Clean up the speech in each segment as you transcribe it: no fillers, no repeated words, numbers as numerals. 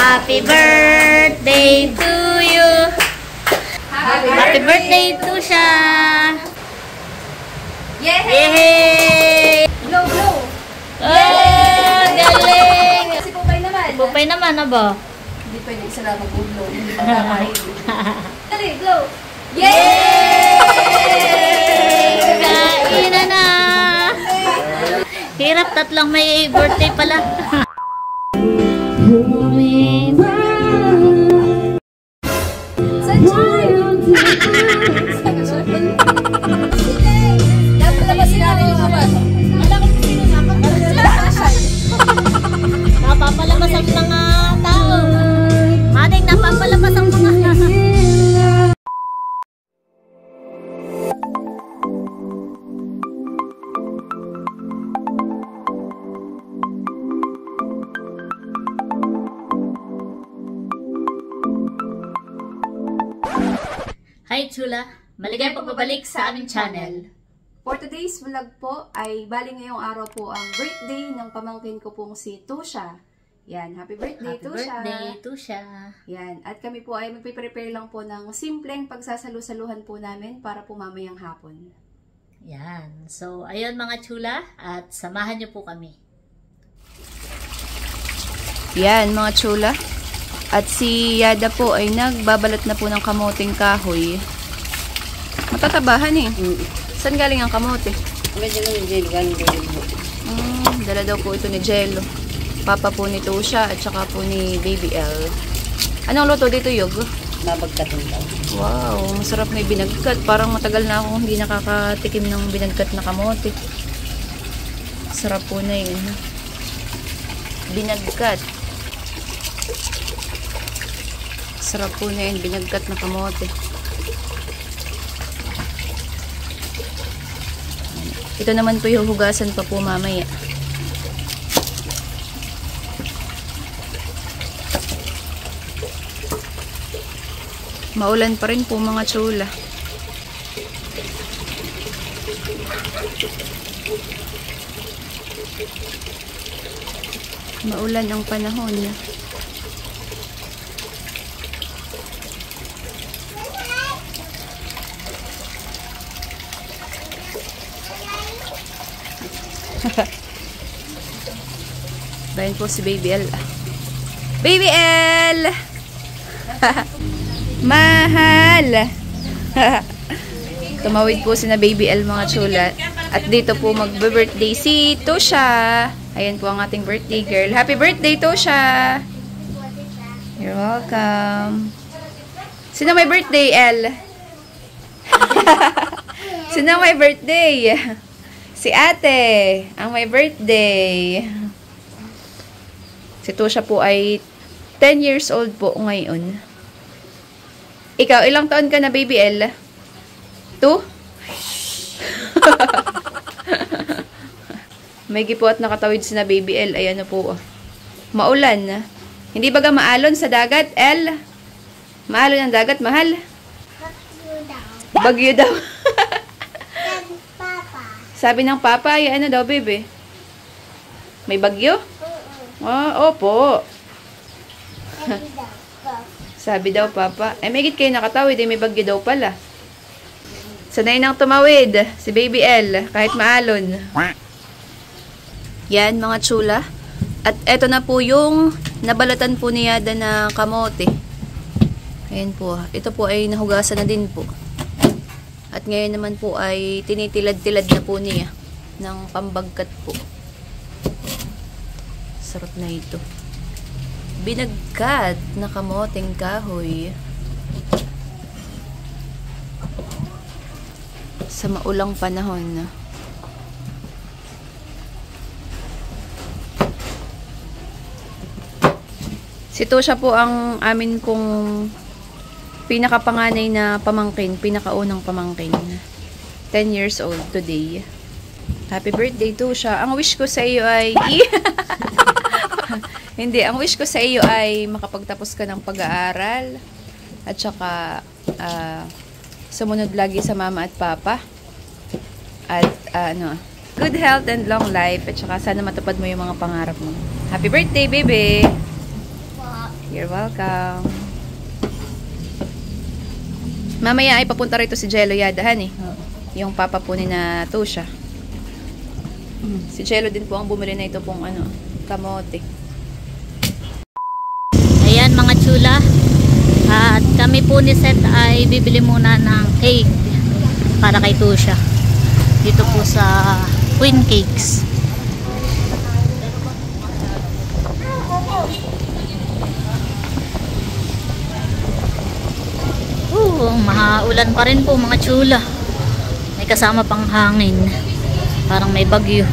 Happy birthday to you. Happy birthday to siya. Yay! Blow, blow. Oh, galing. Si Pupay naman. Pupay naman, ba? Hindi pwede isa lang mag-blow. Hindi pa kakain. Dali, blow. Yay! Kainan na. Hirap, tatlong may birthday pala. Sunshine! Dapat labasin natin yung mga. Napapalabas ang mga tao. Mating napapalabas ang mga. Hi Chula! Maligayang pagbabalik sa aming channel. For today's vlog po ay bali ngayong araw po ang birthday ng pamangkin ko pong si Tusha. Yan, happy birthday Tusha. Happy birthday Tusha. Yan, at kami po ay magpe-prepare lang po ng simpleng pagsasalu-saluhan po namin para po mamayang hapon. Yan. So, ayun mga Chula at samahan niyo po kami. Yan mga Chula. At si Yada po ay nagbabalat na po ng kamoting kahoy. Matatabahan eh. Saan galing ang kamote? Dala daw po ito ni Jello. Papa po ni Tusha at saka po ni Baby L. Anong luto dito, Yog? Babagkat daw. Wow, masarap na yung binagkat. Parang matagal na akong hindi nakakatikim ng binagkat na kamote. Sarap po na yun. Binagkat. Sarap po na yun, binagkat na kamote. Ito naman po yung hugasan pa po mamaya. Maulan pa rin po mga Chula. Maulan ang panahon. Bayan po si Baby L. Baby L! Mahal! Tumawid po si na Baby L mga Chula. At dito po magbe-birthday si Tusha. Ayan po ang ating birthday girl. Happy birthday Tusha! You're welcome. Sino may birthday, L? Sino may birthday? Si ate, ang may birthday. Si Tusha po ay 10 years old po ngayon. Ikaw, ilang taon ka na, Baby L? 2? May gipo at nakatawid si na Baby L. Ayan na po. Maulan. Hindi baga maalon sa dagat, L? Maalon ang dagat, mahal? Bagyo daw. Sabi ng papa, ay ano daw, bebe? May bagyo? Opo. Sabi daw, papa. Eh, may git kayo nakatawid, eh, may bagyo daw pala. Sanay nang tumawid, si Baby L, kahit maalon. Yan, mga Chula. At eto na po yung nabalatan po ni Yada na kamote. Ayan po. Ito po ay nahugasan na din po. At ngayon naman po ay tinitilad-tilad na po niya ng pambagkat po. Sarap na ito. Binagkat na kamoting kahoy. Sa maulang panahon. Si Tusha po ang amin kong pinakapanganay na pamangkin, pinakaunang pamangkin. 10 years old today. Happy birthday Tusha. Ang wish ko sa iyo ay hindi, ang wish ko sa iyo ay makapagtapos ka ng pag-aaral at saka sumunod lagi sa mama at papa. At good health and long life at saka sana matupad mo yung mga pangarap mo. Happy birthday, baby! You're welcome. Mamaya ay papunta rito si Jello Yadahan eh. Yung papa po ni na Tusha. Si Jello din po ang bumili na ito pong ano, kamote. Ayan mga chula. At kami po ni Seth ay bibili muna ng cake para kay Tusha. Dito po sa Queen Cakes. Mahaulan pa rin po mga chula. May kasama pang hangin. Parang may bagyo.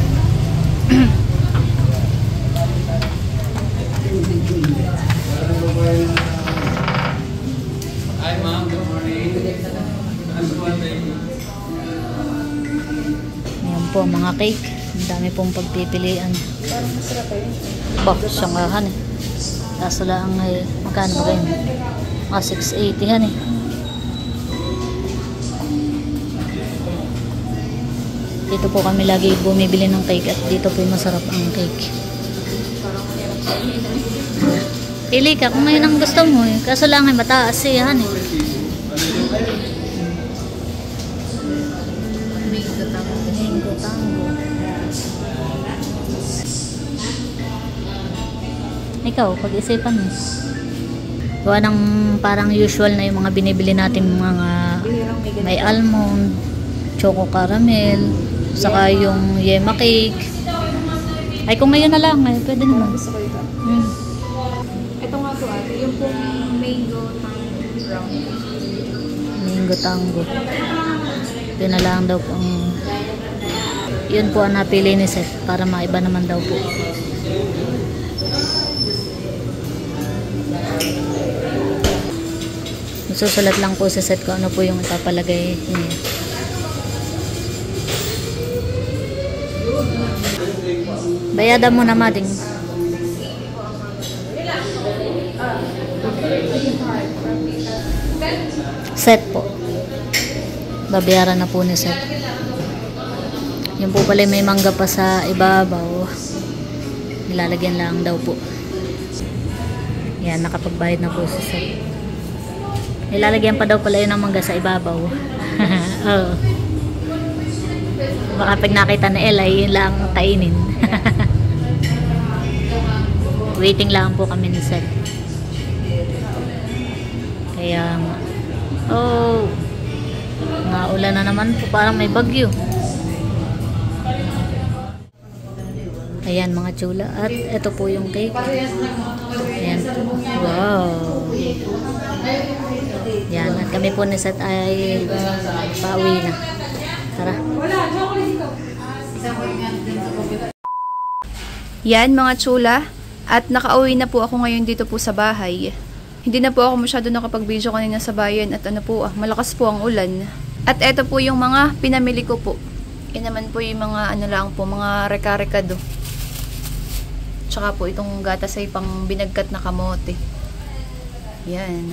Hi ma'am, good morning. Ayan po mga cake. Ang dami pong pagpipilian. Parang masarap pa yun. Sanggahan eh. Kaso lang ay magkano ba yun? Mga 680 yan eh. Dito po kami lagi bumibili ng cake at dito po masarap ang cake. Pili ka kung ngayon ang gusto mo eh. Kaso lang ay mataas eh. Yan eh. Mango tango. Ikaw, pag-isipan mo. Gawa ng parang usual na yung mga binibili natin mga may almond, choco caramel, saka yung yema cake. Ay kung ngayon na lang, ay pwede naman. Gusto ko ito. Ito nga po ate, yung pong mango tango brown. Mango tango. Yun na lang daw po ang yun po ang napili ni Seth para maiba naman daw po. Susulat lang po sa Seth kung ano po yung ipapalagay niya. Bayadan mo na mading. Seth po. Babayaran na po ni Seth. Yung po pala may mangga pa sa ibabaw. Nilalagyan lang daw po. Yan, nakapagbayad na po si Seth. Nilalagyan pa daw pala yun ng mangga sa ibabaw. Oh. Baka pag nakita na Ella, yun lang kainin. Waiting lang po kami ni Seth. Kaya oh, naulan na naman po, parang may bagyo. Ayan mga chula. At ito po yung cake. Ayan po. Wow. Yan. At kami po ni Seth ay pauwi na. Tara. Yan mga chula. At nakauwi na po ako ngayon dito po sa bahay. Hindi na po ako masyado nakapag-video kanina sa bayan. At ano po, malakas po ang ulan. At eto po yung mga pinamili ko po. Yan naman po yung mga ano lang po, mga reka-rekado. Tsaka po itong gatas ay pang binagkat na kamote. Yan.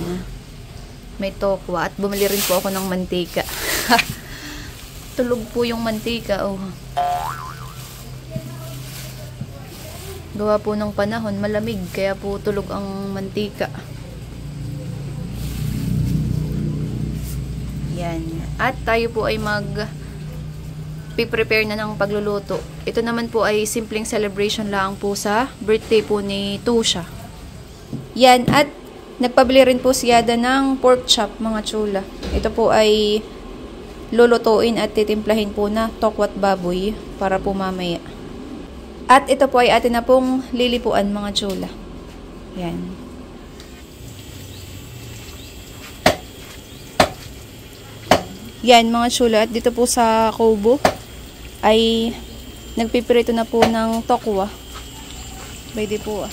May tokwa. At bumili rin po ako ng mantika. Tulog po yung mantika. Oh. Gawa po ng panahon, malamig. Kaya po tulog ang mantika. Yan. At tayo po ay prepare na ng pagluluto. Ito naman po ay simpleng celebration lang po sa birthday po ni Tusha. Yan. At nagpabili rin po si Yada ng pork chop, mga chula. Ito po ay lulutuin at titimplahin po na tokwat baboy para po mamaya. At ito po ay atin na pong lilipuan, mga chula. Yan. Yan mga chula. At dito po sa kubo ay nagpipirito na po ng tokwa. Pwede po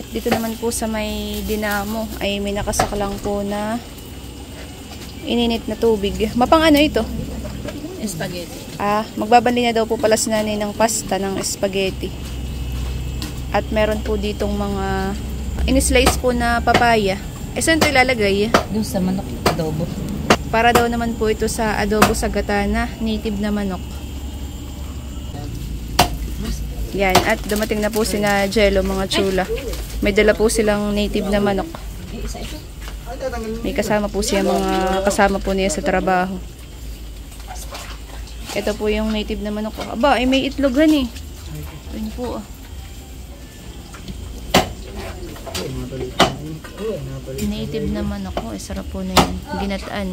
Dito naman po sa may dinamo ay may nakasaklang po na ininit na tubig. Mapang ano ito? Spaghetti. Magbabali na daw po pala si nanay ng pasta ng spaghetti. At meron po ditong mga in-slice po na papaya. Saan ito ilalagay? Doon sa manok adobo. Para daw naman po ito sa adobo sa gata na native na manok. Yan, at dumating na po sina Jello, mga chula. May dala po silang native na manok. May kasama po siya, mga kasama po niya sa trabaho. Ito po yung native na manok. Aba, ay may itlogan eh. Ayun po ah. Native na manok. Oh, sarap po na yan. Ginataan.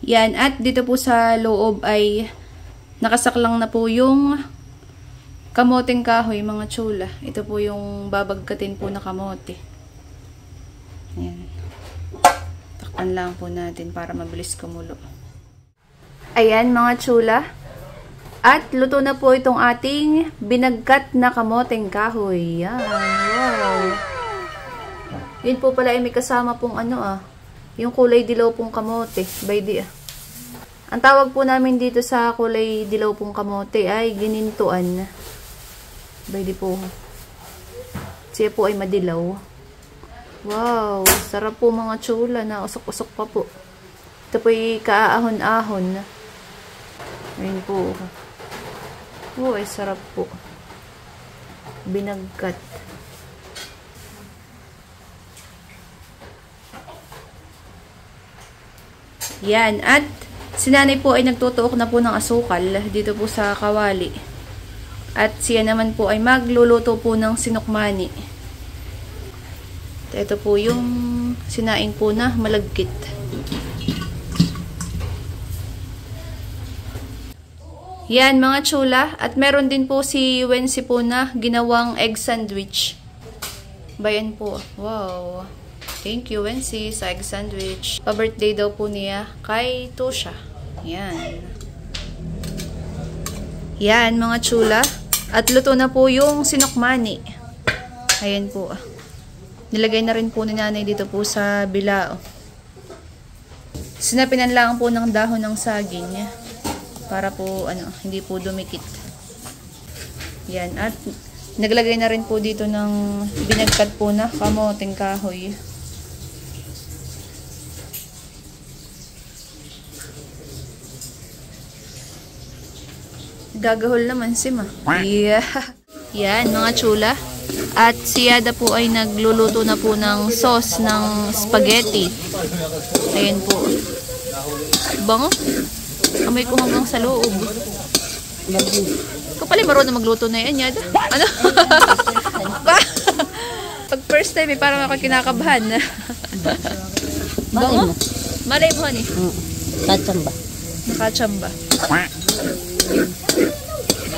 Yan, at dito po sa loob ay nakasaklang na po yung kamoteng kahoy, mga chula. Ito po yung babagkatin po na kamote. Yan. Takpan lang po natin para mabilis kumulo. Ayan, mga chula. At luto na po itong ating binagkat na kamoteng kahoy. Yan. Wow. Yun po pala ay may kasama pong yung kulay dilaw pong kamote. By the ang tawag po namin dito sa kulay dilaw pong kamote ay ginintuan. By the po. Siya po ay madilaw. Wow, sarap po mga chula na usok-usok pa po. Ito po ay kaahon-ahon. Ayun po. Oh, ay sarap po. Binagkat. Yan, at si nanay po ay nagtutuok na po ng asukal dito po sa kawali. At siya naman po ay magluluto po ng sinukmani. Ito po yung sinaing po na malagkit. Yan, mga chula. At meron din po si Wensi po na ginawang egg sandwich. Bayan po. Wow. Thank you, Wensi, sa egg sandwich. Pa-birthday daw po niya kay Tosha. Yan. Yan, mga chula. At luto na po yung sinukmani. Ayan po. Nilagay na rin po ni nanay dito po sa bilao. Sinapinan lang po ng dahon ng saging. Para po, hindi po dumikit. Yan. At naglagay na rin po dito ng binagkat po na kamoteng kahoy. Gagahol naman si Ma. Yeah. Yan, mga chula. At si Yada po ay nagluluto na po ng sauce ng spaghetti. Ayan po. Bango. Kamay ko hanggang sa loob. Ikaw pala marunong magluto na yan, Yada. Ano? Pag first time, parang ako kinakabahan. Bango? Malay mo, honey. Kachamba. Nakachamba.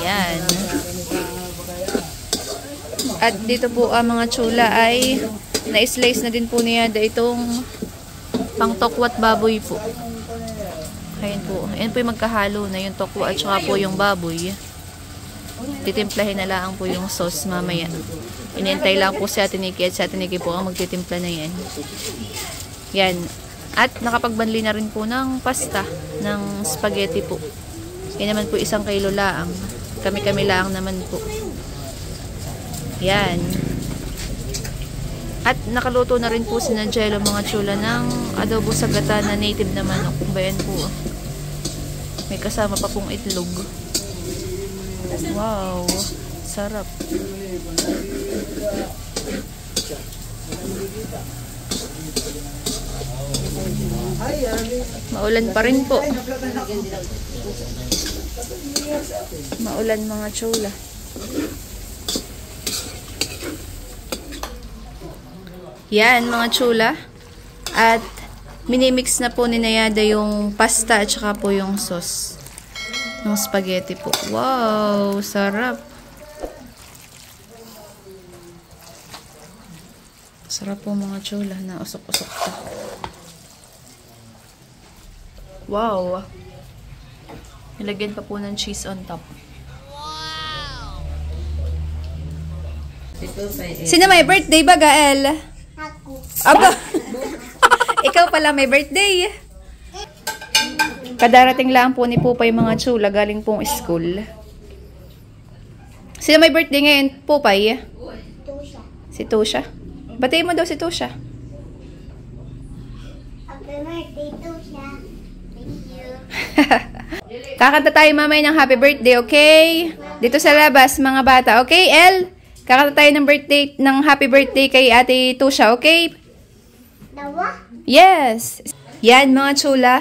Yan. At dito po ang mga chula ay na-slice na din po niya itong pang tokwat baboy po. Ayan po. Ayan po yung magkahalo na yung tokwa at saka po yung baboy. Titimplahin na lang po yung sauce mamaya. Inintay lang po si Ate Nikki at si Ate Nikki po ang magtitimpla na yan. Yan. At nakapagbanli na rin po ng pasta ng spaghetti po. Yan naman po 1 kilo laang. Kami-kami laang naman po. Yan. At nakaluto na rin po si Jello, mga chula, ng adobo sa gata na native na manok. Bayan po. May kasama pa pong itlog. Wow. Sarap. Maulan pa rin po. Maulan, mga chula. Yan, mga chula. At minimix na po ni Nayada yung pasta at saka po yung sauce ng spaghetti po. Wow, sarap. Sarap po, mga chula, na usok-usok pa. Wow. Nilagyan pa po ng cheese on top. Sino may birthday ba, Gael? Ako. Aba! Ikaw pala may birthday. Kadarating lang po ni Pupay, mga chula, galing pong school. Sino may birthday ngayon, Pupay? Tosha. Si Tosha. Batiin mo daw si Tosha. Happy birthday, Tosha. Thank you. Kakanta tayo mamaya ng happy birthday, okay? Dito sa labas, mga bata. Okay, El? Kakanta tayo ng happy birthday kay Ate Tusha, okay? Yes! Yan, mga chula.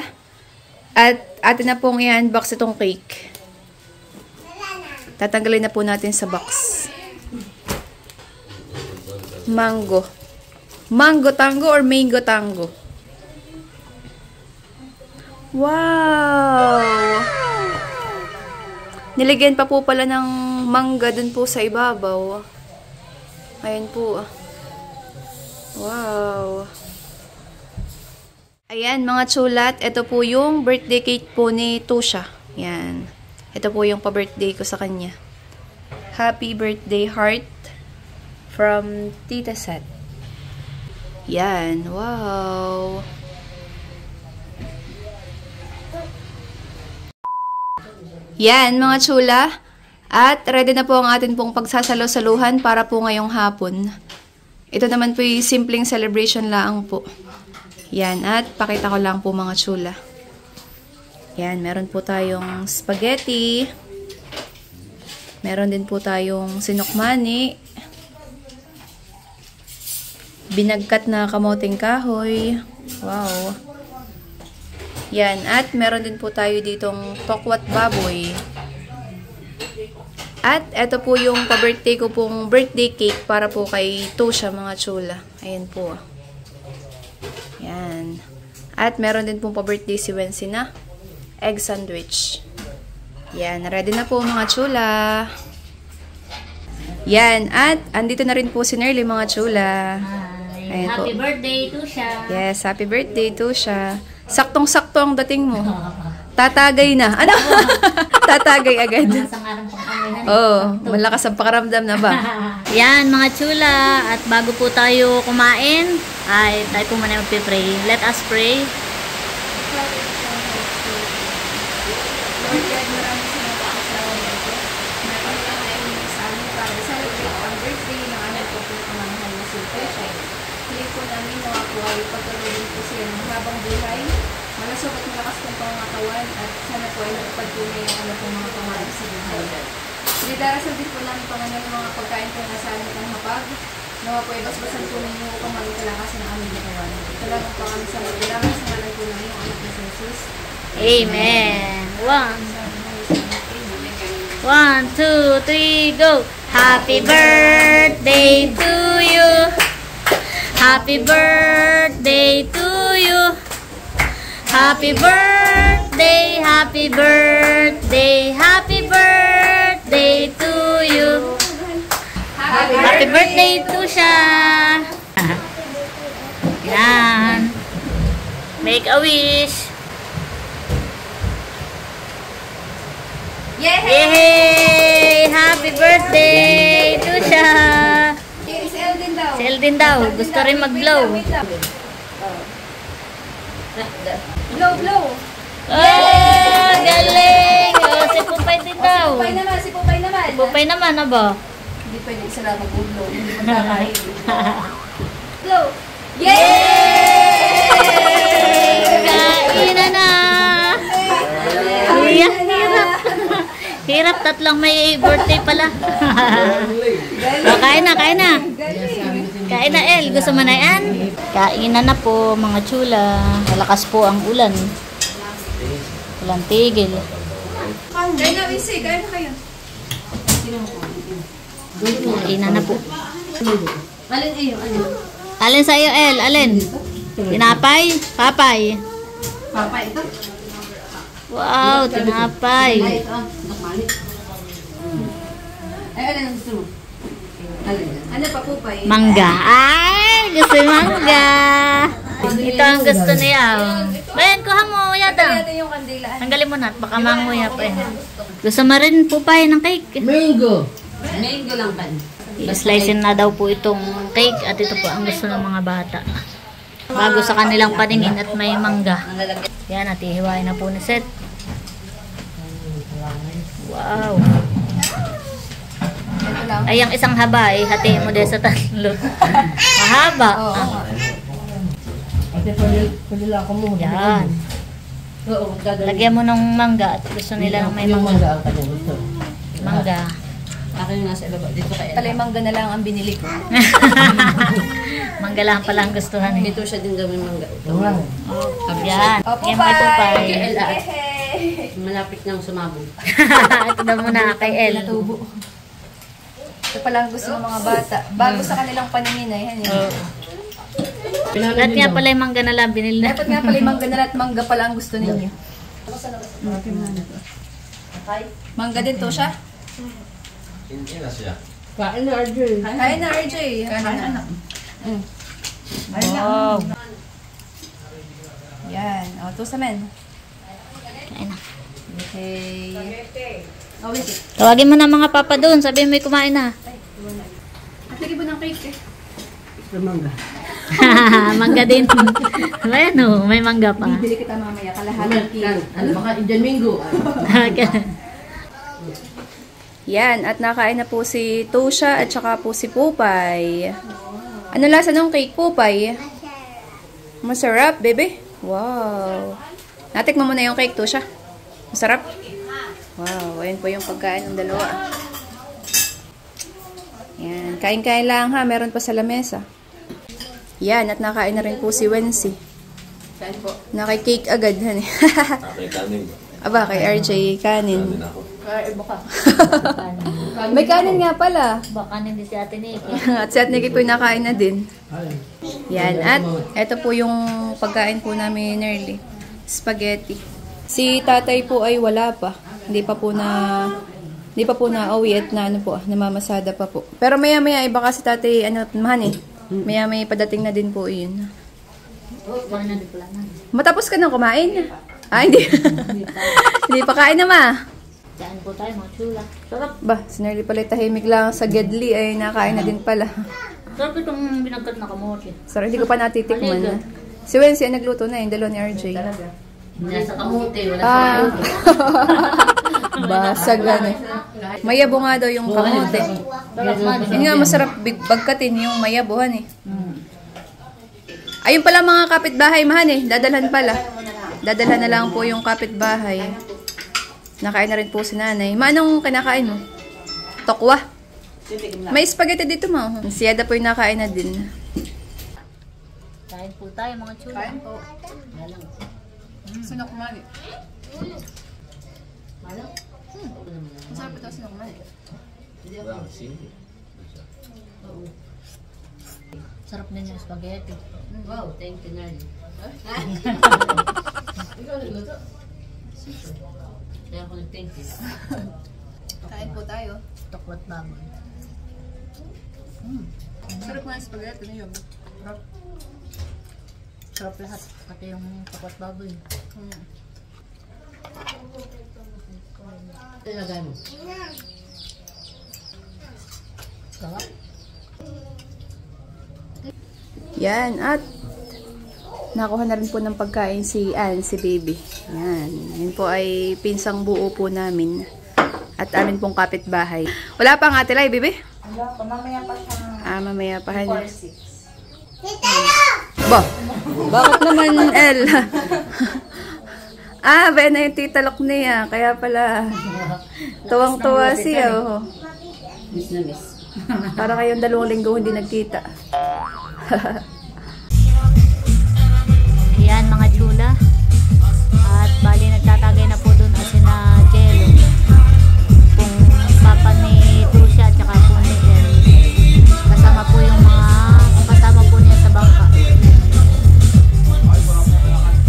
At atin na pong i-unbox itong cake. Tatanggalin na po natin sa box. Mango. Mango tango or mango tango? Wow! Nilagyan pa po pala ng mangga dun po sa ibabaw. Ayan po. Wow! Ayan, mga chulat. Ito po yung birthday cake po ni Tusha. Yan. Ito po yung pa-birthday ko sa kanya. Happy birthday heart from Tita Sat. Yan. Wow! Yan, mga chula. At ready na po ang atin pong pagsasalo-saluhan para po ngayong hapon. Ito naman po yung simpleng celebration lang po. Yan, at pakita ko lang po mga chula. Yan, meron po tayong spaghetti. Meron din po tayong sinukmani. Binagkat na kamoting kahoy. Wow. Yan, at meron din po tayo ditong tokwat baboy. At ito po yung pa-birthday ko pong birthday cake para po kay Tusha, mga chula. Ayan po. Yan. At meron din pong pa-birthday si Wency na egg sandwich. Yan, ready na po mga chula. Yan, at andito na rin po si Nerly, mga chula. Hi. Happy birthday, Tusha. Yes, happy birthday, Tusha. Saktong-sakto ang dating mo. Tatagay na. Ano? Tatagay agad. Oh, malakas ang pakaramdam na ba? Yan, mga chula. At bago po tayo kumain, ay tayo po muna magpipray. Let us pray. Lord God, maraming salamat sa araw ito. Napagkakain mo sa amin para celebrate ang birthday ng anak ko po ang mahal na si Tusha. Hindi po namin mga po ay pagkaroon po siya ng habang buhay. Malasok at malakas pong pangangatawan at sana po ay nakapagtunay ang ano pong mga pangarap sa buhay. Didarasan din po namin Panginoon ng mga pagkain po na sa amin ng hapag. Nawa po ay basbasan po ninyo upang maging kalakasan ng aming katawan. Ito lang po kami sa magdalaman sa ngalan po namin ang anak na si Jesus. Amen. 1, 2, 3, go! Happy birthday to you. Happy birthday to you. Happy birthday, happy birthday, happy birthday to you. Happy birthday to siya. Yan. Make a wish. Yay! Happy birthday to siya. Si El din daw. Si El din daw. Gusto rin mag-blow. Blow, blow. Oh, galing! Oh, si Pupay din daw. Si Pupay naman. Si Pupay naman, aba? Hindi pwede isa lang mag-blow. Hindi magkakain. Blow. Yay! Kainan na! Hirap. Hirap, tatlong may birthday pala. Oh, kain na. Kain na, El. Gusto mo na yan? Kainan na po, mga chula. Malakas po ang ulan. Walang tigil. Kain na, Wisi. Kain na kayo. Kainan na po. Alin iyo? Alin sa iyo, El? Alin? Tinapay? Papay? Papa, ito. Wow, tinapay. Ito. Ay, alin ang gusto mo? Ano pa, Pupay? Mangga. Ay, gusto yung mangga. Ito ang gusto niya. Bayan, kuha mo yata. Ito yung kandila. Tanggalin mo na at baka manguya pa eh. Gusto mo rin po pa ng cake. Mango. Mango lang ba? I-slicein na daw po itong cake at ito po ang gusto ng mga bata. Bago sa kanilang paningin at may mangga. Yan, at ihiwain na po ni Seth. Wow. Ito lang. Ay, ang isang haba eh, hatiin mo din sa tatlo. Mahaba. Oo. Ah. Ate, pwede lang ako muna. Yan. Oo, gagawin. Lagyan mo ng mangga at gusto nila ng may Yung mangga. ang kanya gusto. Mangga. Akin yung nasa ibaba. Dito kay Talay mangga na lang ang binili ko. Mangga lang pala ang gustuhan eh. Dito siya din gawin mangga. Ito. Yan. Opo, Yan mga tupay. Kay El at malapit nang sumabog. Ito daw muna kay El. Ito pala ang gusto ng mga bata. Bago sa kanilang paningin ay yan eh. Lahat nga pala yung mangga na lang binili na. Dapat nga pala yung mangga na lahat mangga pala ang gusto ninyo. Mangga din to siya? Hindi na siya. Kain na, RJ. Kaya na RJ. Kaya na. Wow. Yan. O, to sa men. Kain na. Okay. Tawagin mo na mga papa doon. Sabihin mo kumain na. At lagi mo ng cake eh. Sa mangga. Mangga din. Ayan o, may mangga pa. Bibili kita mamaya. Kalahating kilo. Ano baka Indian Mingo? Yan. At nakain na po si Tosha at saka po si Pupay. Ano lasa ng cake, Pupay? Masarap, bebe. Wow. Natikman mo na yung cake, Tosha. Masarap. Wow. Ayan po yung pagkain ng dalawa. Yan. Kain-kain lang ha. Meron pa sa lamesa. Yan. At nakain na rin po si Wency. Naki-cake agad. Tapay kanin. Aba, kay RJ kanin. Kanin ako. May kanin nga pala. Baka hindi si Ate Nikki. At si Ate Nikki po yung nakain na din. Yan. At eto po yung pagkain po namin early. Spaghetti. Si tatay po ay wala pa. Hindi pa po na uwi at na ano po, namamasada pa po. Pero maya-maya ay baka si tatay mahan eh. Maya-maya padating na din po yun. Matapos ka nang kumain? Ah, hindi. Hindi pa kain na ma. Saan po tayo mga chula. Sarap. Ba, si Nerly pala tahimik lang sa Gedli ay nakain na din pala. Sarap itong binagkat na kamote. Sorry, hindi ko pa natitikman. Si Wency ay nagluto na yung dalawa ni RJ. Nasa kamote. Wala Ah. Basag ano. Mayabo nga daw yung kamote. Yun nga, masarap bagkatin yung mayabuhan eh. Ayun pala mga kapitbahay mahan eh. Dadalhan pala. Dadalhan na lang po yung kapitbahay. Nakain na rin po si nanay. Manong kinakain mo? Tokwa. May spaghetti dito mo. Si Yada po yung nakain na din. Kain po tayo mga chula. Kain po. Sunok kumali. Masarap ito sunok kumali. Sarap din yung spaghetti. Wow, thank you, Nerly. Ikaw nagluto? Kaya ako nag-thank you. Kain po tayo. Tokwat baboy. Sarap nga yung spaghetti na yun. Sarap lahat. Pati yung tokwat baboy. Ilagay mo. Sarap. Yan. At nakuha na rin po ng pagkain si Ann, si baby. Yan. Yan po ay pinsang buo po namin. At amin pong kapitbahay. Wala pa nga tilay, baby? Wala pa, mamaya pa siya. Ah, mamaya pa. Ba? Bakit naman, El? Ah, ba na yung titalok niya. Kaya pala, tuwang-tuwa siya. Oh. Miss na miss. Para kayong 2 linggo hindi nagkita. Yan mga chula. At bali nagtatagay na po doon kasi na Jello. Kung papa ni Tusha at saka po ni El. Kasama po yung mga kasama po niya sa bangka.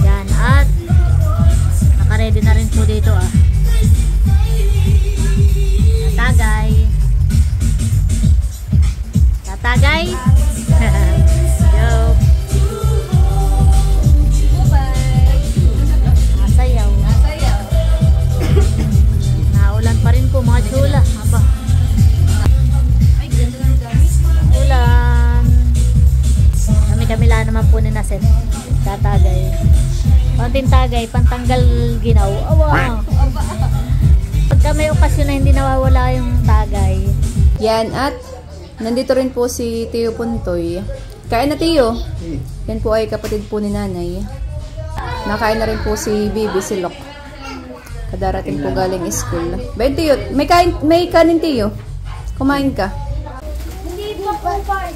Yan at nakaredy na rin po dito ah. Tatagay. Tatagay. Joke. Nasayaw. Naulan pa rin po mga chula. Aba. Ulan. Kami-kamila naman po ni Nasir. Tatagay. Konting tagay, pantanggal ginaw. Awa. Pagka may okasyon na hindi nawawala yung tagay. Yan at nandito rin po si Tio Puntoy. Kain na Tio. Yan po ay kapatid po ni nanay. Nakain na rin po si Bibi, si Lok. Kadarating po galing school. Ba't Tiyo, may kanin Tiyo. Kumain ka.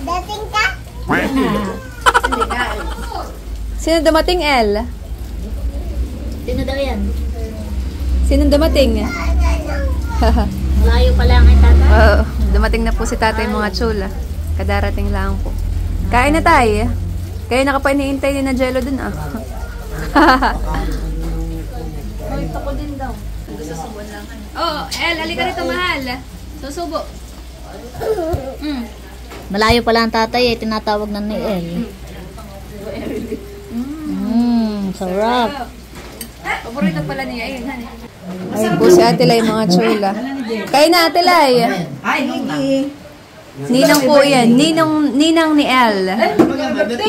Dating ka? Sino dumating, El? Sino daw yan? Sino dumating? Malayo pa lang ay tata. Oo, dumating na po si tatay mga chula. Kadarating lang po. Kain na tayo. Kaya naka pa iniintay din na jello dun ah. Ito ko din daw. Nagsusubuan lang. Oh, El, halika rito mahal. Susubo. Malayo pa lang tatay eh, tinatawag na ni El. Sarap. Paborito pala niya yun, honey. Ayun po si Ate Lai, mga chula. Kain na, Ate Lai. Ninang po yan. Ninang ni El.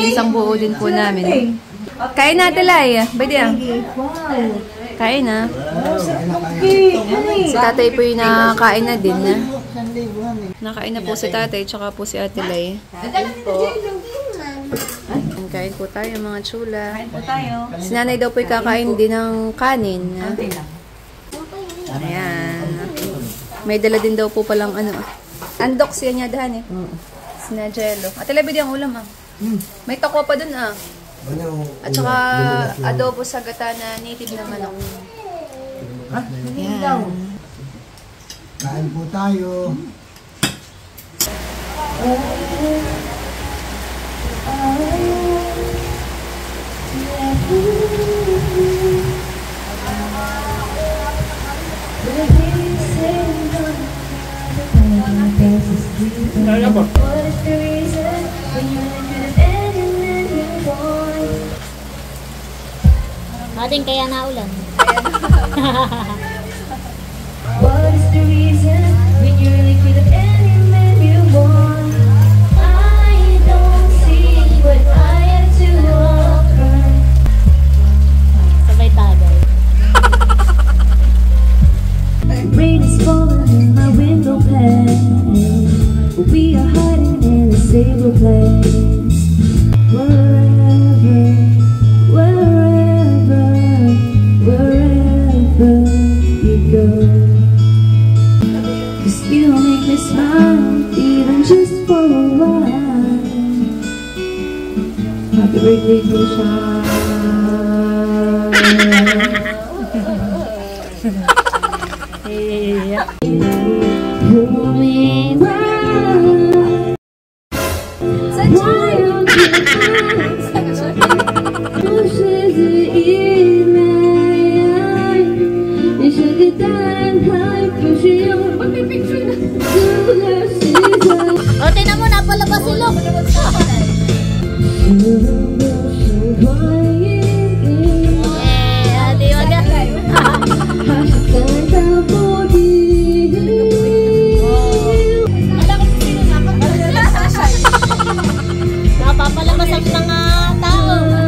Isang buo din po namin. Kain na, Ate Lai. Ba't yan? Kain na. Si tatay po yung nakakain na din. Nakain na po si tatay, tsaka po si Ate Lai. Kain po tayo, mga chula. Kain po tayo. Si nanay daw po kakain din ng kanin. Ayan. May dala din daw po palang ano. Andok siya niya dahan eh. Sinajelo. At talabid yung ulam ah. May takwa pa dun ah. At saka adobo sa gata na native na manok. Ayan. Kain po tayo. Ating kaya naulan. What is the reason when you really could have any man you want? I don't see what I have to offer. Sabay tagay. Rain is falling in my window pane. We are hiding in a stable place. Wherever you go. 'Cause you make me smile, even just for a while. Happy birthday to Sean. Hold me right. Why don't you pushes in my eyes? You should get down high, push you. Pag-picture na. O, tinan mo, napalabas si Lok. Adi, wag ka. Napapalabas ang mga tao.